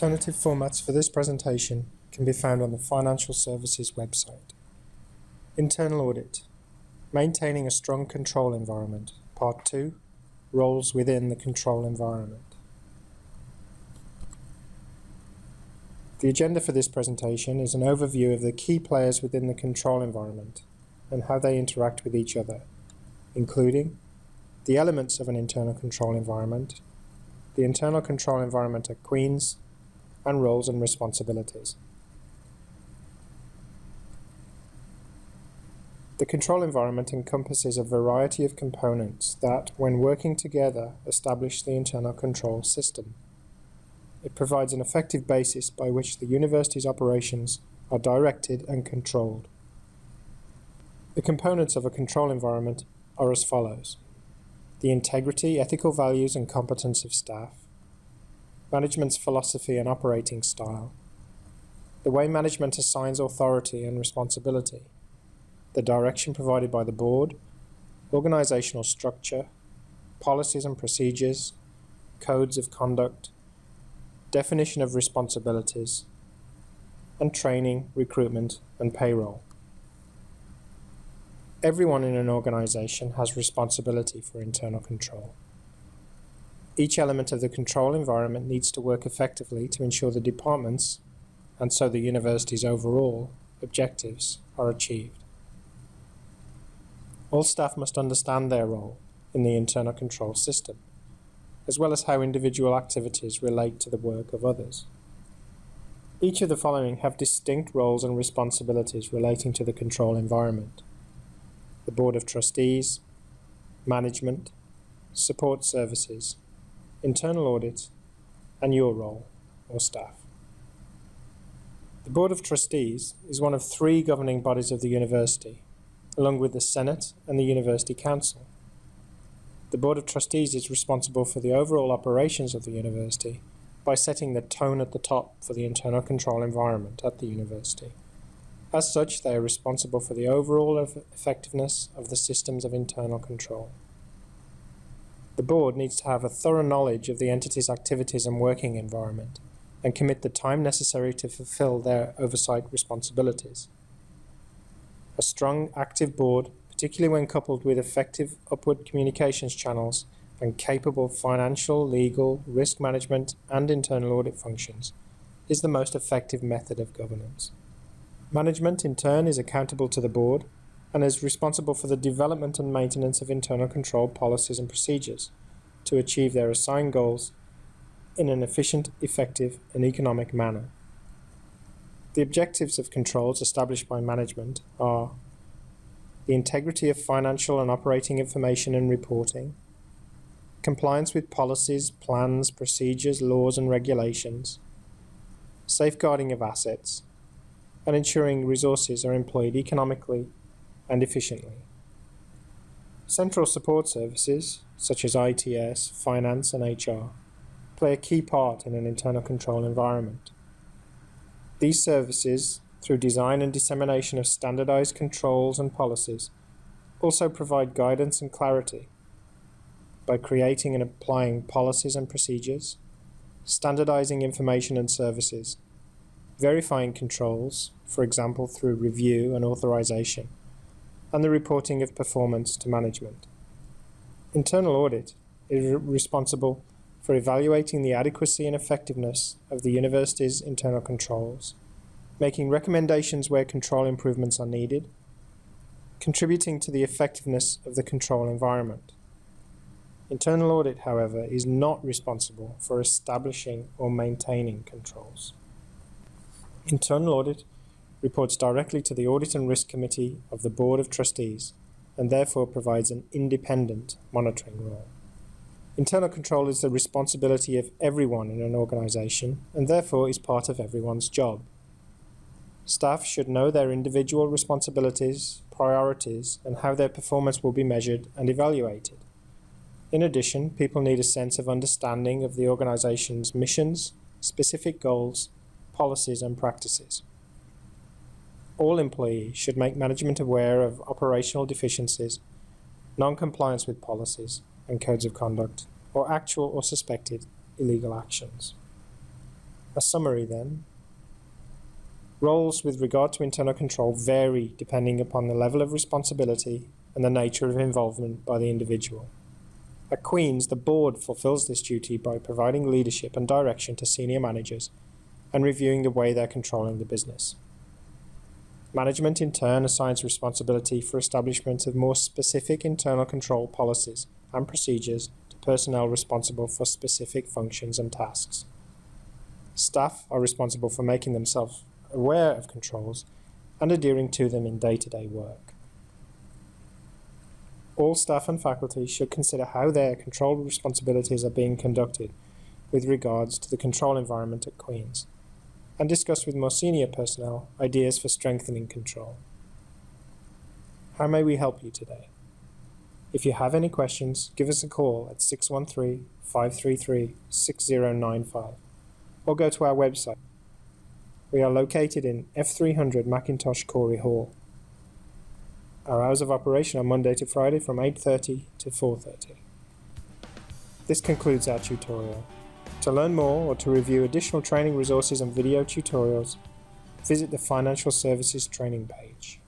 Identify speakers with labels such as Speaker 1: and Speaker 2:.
Speaker 1: Alternative formats for this presentation can be found on the Financial Services website. Internal Audit. Maintaining a strong control environment. Part 2. Roles within the control environment. The agenda for this presentation is an overview of the key players within the control environment and how they interact with each other, including the elements of an internal control environment, the internal control environment at Queen's, and roles and responsibilities. The control environment encompasses a variety of components that, when working together, establish the internal control system. It provides an effective basis by which the university's operations are directed and controlled. The components of a control environment are as follows: the integrity, ethical values and competence of staff, management's philosophy and operating style, the way management assigns authority and responsibility, the direction provided by the board, organizational structure, policies and procedures, codes of conduct, definition of responsibilities, and training, recruitment, and payroll. Everyone in an organization has responsibility for internal control. Each element of the control environment needs to work effectively to ensure the department's, and so the university's overall, objectives are achieved. All staff must understand their role in the internal control system, as well as how individual activities relate to the work of others. Each of the following have distinct roles and responsibilities relating to the control environment: the Board of Trustees, management, support services, internal audit, and your role or staff. The Board of Trustees is one of 3 governing bodies of the university, along with the Senate and the University Council. The Board of Trustees is responsible for the overall operations of the university by setting the tone at the top for the internal control environment at the university. As such, they are responsible for the overall effectiveness of the systems of internal control. The board needs to have a thorough knowledge of the entity's activities and working environment and commit the time necessary to fulfill their oversight responsibilities. A strong, active board, particularly when coupled with effective upward communications channels and capable financial, legal, risk management, and internal audit functions, is the most effective method of governance. Management, in turn, is accountable to the board and is responsible for the development and maintenance of internal control policies and procedures to achieve their assigned goals in an efficient, effective, and economic manner. The objectives of controls established by management are the integrity of financial and operating information and reporting, compliance with policies, plans, procedures, laws, and regulations, safeguarding of assets, and ensuring resources are employed economically and efficiently. Central support services, such as ITS, finance, and HR, play a key part in an internal control environment. These services, through design and dissemination of standardized controls and policies, also provide guidance and clarity by creating and applying policies and procedures, standardizing information and services, verifying controls, for example through review and authorization, and the reporting of performance to management. Internal audit is responsible for evaluating the adequacy and effectiveness of the university's internal controls, making recommendations where control improvements are needed, contributing to the effectiveness of the control environment. Internal audit, however, is not responsible for establishing or maintaining controls. Internal audit reports directly to the Audit and Risk Committee of the Board of Trustees and therefore provides an independent monitoring role. Internal control is the responsibility of everyone in an organization and therefore is part of everyone's job. Staff should know their individual responsibilities, priorities, and how their performance will be measured and evaluated. In addition, people need a sense of understanding of the organization's missions, specific goals, policies, and practices. All employees should make management aware of operational deficiencies, non-compliance with policies and codes of conduct, or actual or suspected illegal actions. A summary then. Roles with regard to internal control vary depending upon the level of responsibility and the nature of involvement by the individual. At Queen's, the board fulfills this duty by providing leadership and direction to senior managers and reviewing the way they're controlling the business. Management in turn assigns responsibility for establishment of more specific internal control policies and procedures to personnel responsible for specific functions and tasks. Staff are responsible for making themselves aware of controls and adhering to them in day-to-day work. All staff and faculty should consider how their control responsibilities are being conducted with regards to the control environment at Queen's, and discuss with more senior personnel ideas for strengthening control. How may we help you today? If you have any questions, give us a call at 613-533-6095 or go to our website. We are located in F300 Mackintosh Corey Hall. Our hours of operation are Monday to Friday from 8:30 to 4:30. This concludes our tutorial. To learn more or to review additional training resources and video tutorials, visit the Financial Services training page.